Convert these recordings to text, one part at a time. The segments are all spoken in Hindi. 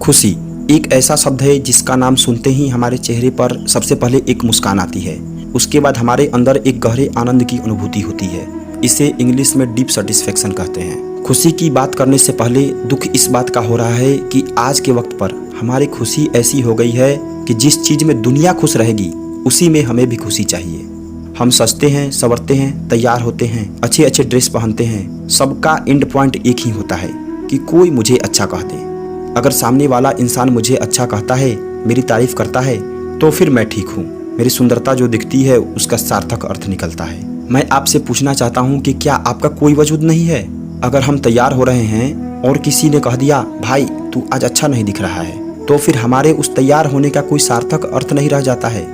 खुशी एक ऐसा शब्द है जिसका नाम सुनते ही हमारे चेहरे पर सबसे पहले एक मुस्कान आती है। उसके बाद हमारे अंदर एक गहरे आनंद की अनुभूति होती है। इसे इंग्लिश में डीप सेटिस्फेक्शन कहते हैं। खुशी की बात करने से पहले दुख इस बात का हो रहा है कि आज के वक्त पर हमारी खुशी ऐसी हो गई है कि जिस चीज़ में दुनिया खुश रहेगी उसी में हमें भी खुशी चाहिए। हम सजते हैं, संवरते हैं, तैयार होते हैं, अच्छे अच्छे ड्रेस पहनते हैं। सबका एंड पॉइंट एक ही होता है कि कोई मुझे अच्छा कह दे। अगर सामने वाला इंसान मुझे अच्छा कहता है, मेरी तारीफ करता है, तो फिर मैं ठीक हूँ। मेरी सुंदरता जो दिखती है उसका सार्थक अर्थ निकलता है। मैं आपसे पूछना चाहता हूँ कि क्या आपका कोई वजूद नहीं है? अगर हम तैयार हो रहे हैं और किसी ने कह दिया भाई तू आज अच्छा नहीं दिख रहा है, तो फिर हमारे उस तैयार होने का कोई सार्थक अर्थ नहीं रह जाता है।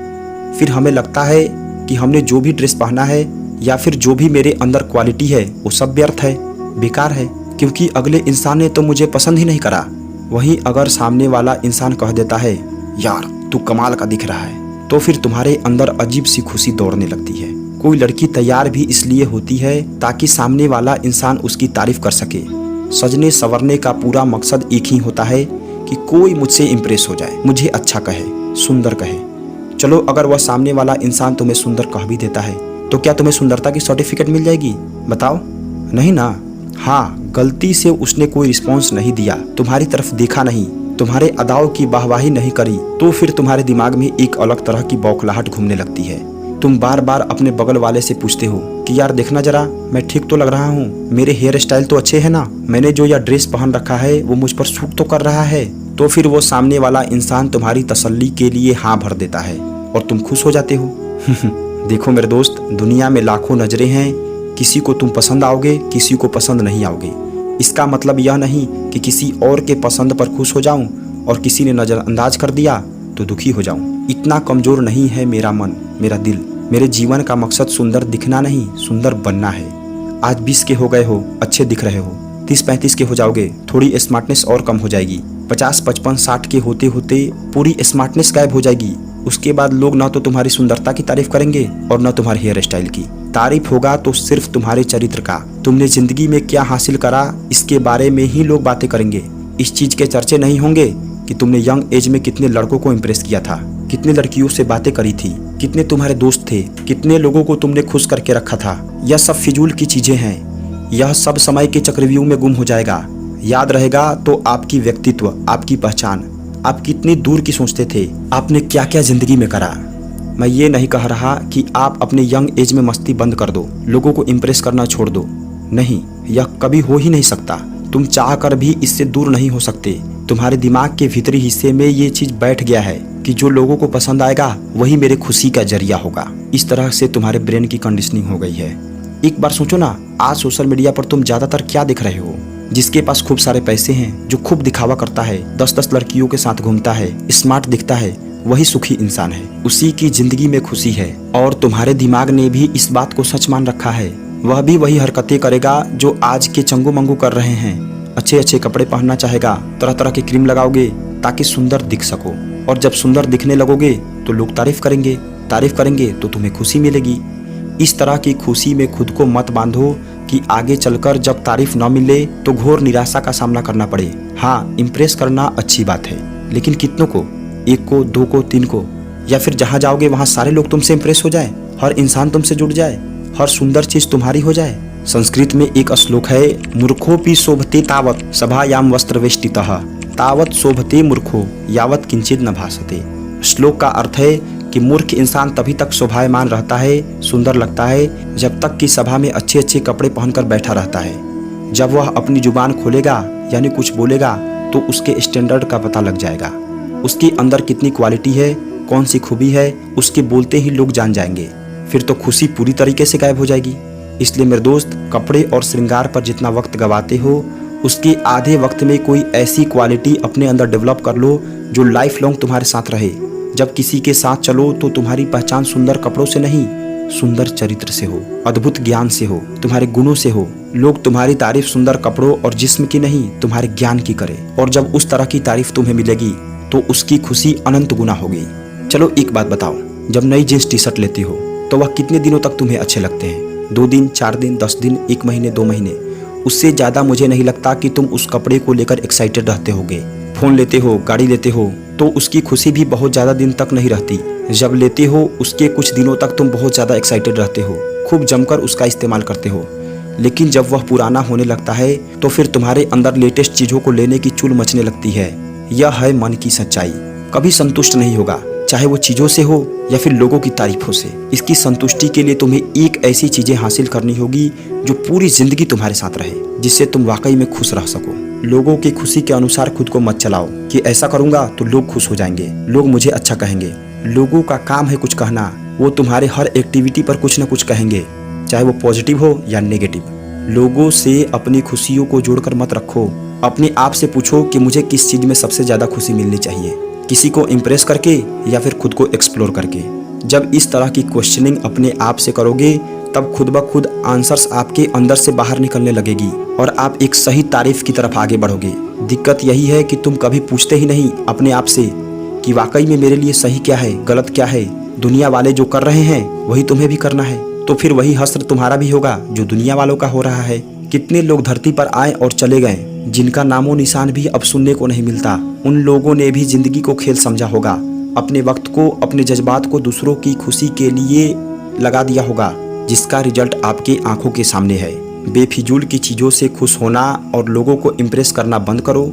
फिर हमें लगता है कि हमने जो भी ड्रेस पहना है या फिर जो भी मेरे अंदर क्वालिटी है वो सब व्यर्थ है, बेकार है, क्योंकि अगले इंसान ने तो मुझे पसंद ही नहीं करा। वहीं अगर सामने वाला इंसान कह देता है यार तू कमाल का दिख रहा है, तो फिर तुम्हारे अंदर अजीब सी खुशी दौड़ने लगती है। कोई लड़की तैयार भी इसलिए होती है ताकि सामने वाला इंसान उसकी तारीफ कर सके। सजने संवरने का पूरा मकसद एक ही होता है कि कोई मुझसे इम्प्रेस हो जाए, मुझे अच्छा कहे, सुंदर कहे। चलो अगर वह सामने वाला इंसान तुम्हें सुंदर कह भी देता है तो क्या तुम्हें सुंदरता की सर्टिफिकेट मिल जाएगी? बताओ, नहीं ना। हाँ, गलती से उसने कोई रिस्पॉन्स नहीं दिया, तुम्हारी तरफ देखा नहीं, तुम्हारे अदाओं की वाहवाही नहीं करी, तो फिर तुम्हारे दिमाग में एक अलग तरह की बौखलाहट घूमने लगती है। तुम बार बार अपने बगल वाले से पूछते हो कि यार देखना जरा, मैं ठीक तो लग रहा हूँ, मेरे हेयर स्टाइल तो अच्छे है ना, मैंने जो यह ड्रेस पहन रखा है वो मुझ पर सूट तो कर रहा है। तो फिर वो सामने वाला इंसान तुम्हारी तसल्ली के लिए हाँ भर देता है और तुम खुश हो जाते हो। देखो मेरे दोस्त, दुनिया में लाखों नजरें हैं, किसी को तुम पसंद आओगे, किसी को पसंद नहीं आओगे। इसका मतलब यह नहीं कि किसी और के पसंद पर खुश हो जाऊं और किसी ने नज़रअंदाज कर दिया तो दुखी हो जाऊं। इतना कमज़ोर नहीं है मेरा मन, मेरा दिल। मेरे जीवन का मकसद सुंदर दिखना नहीं, सुंदर बनना है। आज 20 के हो गए हो, अच्छे दिख रहे हो, 30-35 के हो जाओगे, थोड़ी स्मार्टनेस और कम हो जाएगी। 50-55-60 के होते होते पूरी स्मार्टनेस गायब हो जाएगी। उसके बाद लोग ना तो तुम्हारी सुंदरता की तारीफ करेंगे और ना तुम्हारे हेयर स्टाइल की। तारीफ होगा तो सिर्फ तुम्हारे चरित्र का, तुमने जिंदगी में क्या हासिल करा इसके बारे में ही लोग बातें करेंगे। इस चीज के चर्चे नहीं होंगे कि तुमने यंग एज में कितने लड़कों को इम्प्रेस किया था, कितने लड़कियों से बातें करी थी, कितने तुम्हारे दोस्त थे, कितने लोगों को तुमने खुश करके रखा था। यह सब फिजूल की चीजें हैं। यह सब समय के चक्रव्यूह में गुम हो जाएगा। याद रहेगा तो आपकी व्यक्तित्व, आपकी पहचान, आप कितनी दूर की सोचते थे, आपने क्या क्या जिंदगी में करा। मैं ये नहीं कह रहा कि आप अपने यंग एज में मस्ती बंद कर दो, लोगों को इम्प्रेस करना छोड़ दो। नहीं, यह कभी हो ही नहीं सकता। तुम चाह कर भी इससे दूर नहीं हो सकते। तुम्हारे दिमाग के भीतरी हिस्से में ये चीज बैठ गया है कि जो लोगों को पसंद आएगा वही मेरे खुशी का जरिया होगा। इस तरह से तुम्हारे ब्रेन की कंडीशनिंग हो गई है। एक बार सोचो ना, आज सोशल मीडिया पर तुम ज्यादातर क्या देख रहे हो? जिसके पास खूब सारे पैसे हैं, जो खूब दिखावा करता है, 10-10 लड़कियों के साथ घूमता है, स्मार्ट दिखता है, वही सुखी इंसान है। उसी की जिंदगी में खुशी है। और तुम्हारे दिमाग ने भी इस बात को सच मान रखा है। वह भी वही हरकतें करेगा जो आज के चंगू मंगू कर रहे हैं। अच्छे अच्छे कपड़े पहनना चाहेगा, तरह तरह की क्रीम लगाओगे ताकि सुंदर दिख सको। और जब सुंदर दिखने लगोगे तो लोग तारीफ करेंगे तो तुम्हें खुशी मिलेगी। इस तरह की खुशी में खुद को मत बांधो कि आगे चलकर जब तारीफ न मिले तो घोर निराशा का सामना करना पड़े। हाँ, इम्प्रेस करना अच्छी बात है, लेकिन कितनों को? 1 को, 2 को, 3 को? या फिर जहाँ जाओगे वहाँ सारे लोग तुमसे इम्प्रेस हो जाए, हर इंसान तुमसे जुड़ जाए, हर सुंदर चीज तुम्हारी हो जाए। संस्कृत में एक श्लोक है, मूर्खोपि शोभते तावत् सभायाम वस्त्रवेष्टितः तावत् शोभते मूर्खो यावत् किंचित न भासते। श्लोक का अर्थ है कि मूर्ख इंसान तभी तक शोभायमान रहता है, सुंदर लगता है, जब तक कि सभा में अच्छे अच्छे कपड़े पहनकर बैठा रहता है। जब वह अपनी जुबान खोलेगा यानी कुछ बोलेगा तो उसके स्टैंडर्ड का पता लग जाएगा। उसके अंदर कितनी क्वालिटी है, कौन सी खूबी है, उसके बोलते ही लोग जान जाएंगे। फिर तो खुशी पूरी तरीके से गायब हो जाएगी। इसलिए मेरे दोस्त, कपड़े और श्रृंगार पर जितना वक्त गवाते हो उसके आधे वक्त में कोई ऐसी क्वालिटी अपने अंदर डेवलप कर लो जो लाइफ लॉन्ग तुम्हारे साथ रहे। जब किसी के साथ चलो तो तुम्हारी पहचान सुंदर कपड़ों से नहीं, सुंदर चरित्र से हो, अद्भुत ज्ञान से हो, तुम्हारे गुणों से हो। लोग तुम्हारी तारीफ सुंदर कपड़ों और जिस्म की नहीं, तुम्हारे ज्ञान की करे। और जब उस तरह की तारीफ तुम्हें मिलेगी तो उसकी खुशी अनंत गुना होगी। चलो एक बात बताओ, जब नई जींस टी शर्ट लेती हो तो वह कितने दिनों तक तुम्हें अच्छे लगते हैं? 2 दिन, 4 दिन, 10 दिन, 1 महीने, 2 महीने। उससे ज़्यादा मुझे नहीं लगता कि तुम उस कपड़े को लेकर एक्साइटेड रहते होगे। फ़ोन लेते हो, गाड़ी लेते हो, तो उसकी खुशी भी बहुत ज़्यादा दिन तक नहीं रहती। जब लेते हो उसके कुछ दिनों तक तुम बहुत ज़्यादा एक्साइटेड रहते हो, खूब जमकर उसका इस्तेमाल करते हो, लेकिन जब वह पुराना होने लगता है तो फिर तुम्हारे अंदर लेटेस्ट चीज़ों को लेने की चुल मचने लगती है। यह है मन की सच्चाई। कभी संतुष्ट नहीं होगा, चाहे वो चीज़ों से हो या फिर लोगों की तारीफों से। इसकी संतुष्टि के लिए तुम्हें एक ऐसी चीज़ें हासिल करनी होगी जो पूरी ज़िंदगी तुम्हारे साथ रहे, जिससे तुम वाकई में खुश रह सको। लोगों की खुशी के अनुसार खुद को मत चलाओ कि ऐसा करूँगा तो लोग खुश हो जाएंगे, लोग मुझे अच्छा कहेंगे। लोगों का काम है कुछ कहना, वो तुम्हारे हर एक्टिविटी पर कुछ न कुछ कहेंगे, चाहे वो पॉजिटिव हो या नेगेटिव। लोगों से अपनी खुशियों को जोड़कर मत रखो। अपने आप से पूछो कि मुझे किस चीज़ में सबसे ज़्यादा खुशी मिलनी चाहिए, किसी को इम्प्रेस करके या फिर खुद को एक्सप्लोर करके। जब इस तरह की क्वेश्चनिंग अपने आप से करोगे तब खुद ब खुद आंसर्स आपके अंदर से बाहर निकलने लगेगी और आप एक सही तारीफ की तरफ आगे बढ़ोगे। दिक्कत यही है कि तुम कभी पूछते ही नहीं अपने आप से कि वाकई में मेरे लिए सही क्या है, गलत क्या है। दुनिया वाले जो कर रहे हैं वही तुम्हें भी करना है, तो फिर वही हश्र तुम्हारा भी होगा जो दुनिया वालों का हो रहा है। कितने लोग धरती पर आए और चले गए, जिनका नामो निशान भी अब सुनने को नहीं मिलता। उन लोगों ने भी जिंदगी को खेल समझा होगा, अपने वक्त को, अपने जज्बात को दूसरों की खुशी के लिए लगा दिया होगा, जिसका रिजल्ट आपके आंखों के सामने है। बेफिजूल की चीज़ों से खुश होना और लोगों को इम्प्रेस करना बंद करो।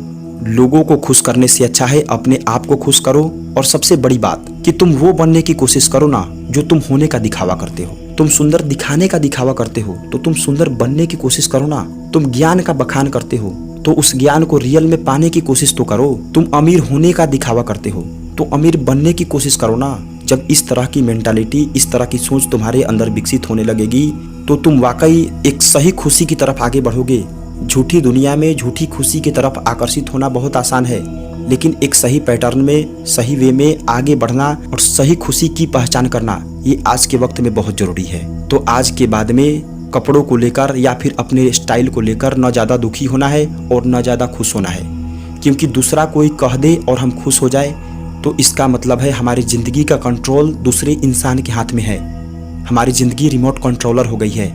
लोगों को खुश करने से अच्छा है अपने आप को खुश करो। और सबसे बड़ी बात कि तुम वो बनने की कोशिश करो ना जो तुम होने का दिखावा करते हो। तुम सुंदर दिखाने का दिखावा करते हो तो तुम सुंदर बनने की कोशिश करो ना। तुम ज्ञान का बखान करते हो तो उस ज्ञान को रियल में पाने की कोशिश तो करो। तुम अमीर होने का दिखावा करते हो तो अमीर बनने की कोशिश करो ना। जब इस तरह की मेंटालिटी, इस तरह की सोच तुम्हारे अंदर विकसित होने लगेगी तो तुम वाकई एक सही खुशी की तरफ आगे बढ़ोगे। झूठी दुनिया में झूठी खुशी की तरफ आकर्षित होना बहुत आसान है, लेकिन एक सही पैटर्न में, सही वे में आगे बढ़ना और सही खुशी की पहचान करना, ये आज के वक्त में बहुत जरूरी है। तो आज के बाद में कपड़ों को लेकर या फिर अपने स्टाइल को लेकर न ज़्यादा दुखी होना है और न ज़्यादा खुश होना है, क्योंकि दूसरा कोई कह दे और हम खुश हो जाए तो इसका मतलब है हमारी ज़िंदगी का कंट्रोल दूसरे इंसान के हाथ में है। हमारी ज़िंदगी रिमोट कंट्रोलर हो गई है,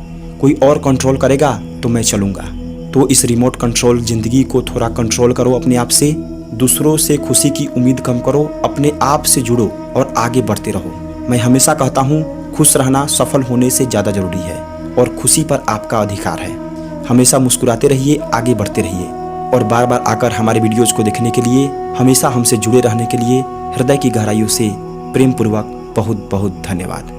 कोई और कंट्रोल करेगा तो मैं चलूँगा। तो इस रिमोट कंट्रोल ज़िंदगी को थोड़ा कंट्रोल करो अपने आप से। दूसरों से खुशी की उम्मीद कम करो, अपने आप से जुड़ो और आगे बढ़ते रहो। मैं हमेशा कहता हूँ, खुश रहना सफल होने से ज़्यादा ज़रूरी है और खुशी पर आपका अधिकार है। हमेशा मुस्कुराते रहिए, आगे बढ़ते रहिए और बार बार आकर हमारे वीडियोज़ को देखने के लिए, हमेशा हमसे जुड़े रहने के लिए हृदय की गहराइयों से प्रेम पूर्वक बहुत बहुत धन्यवाद।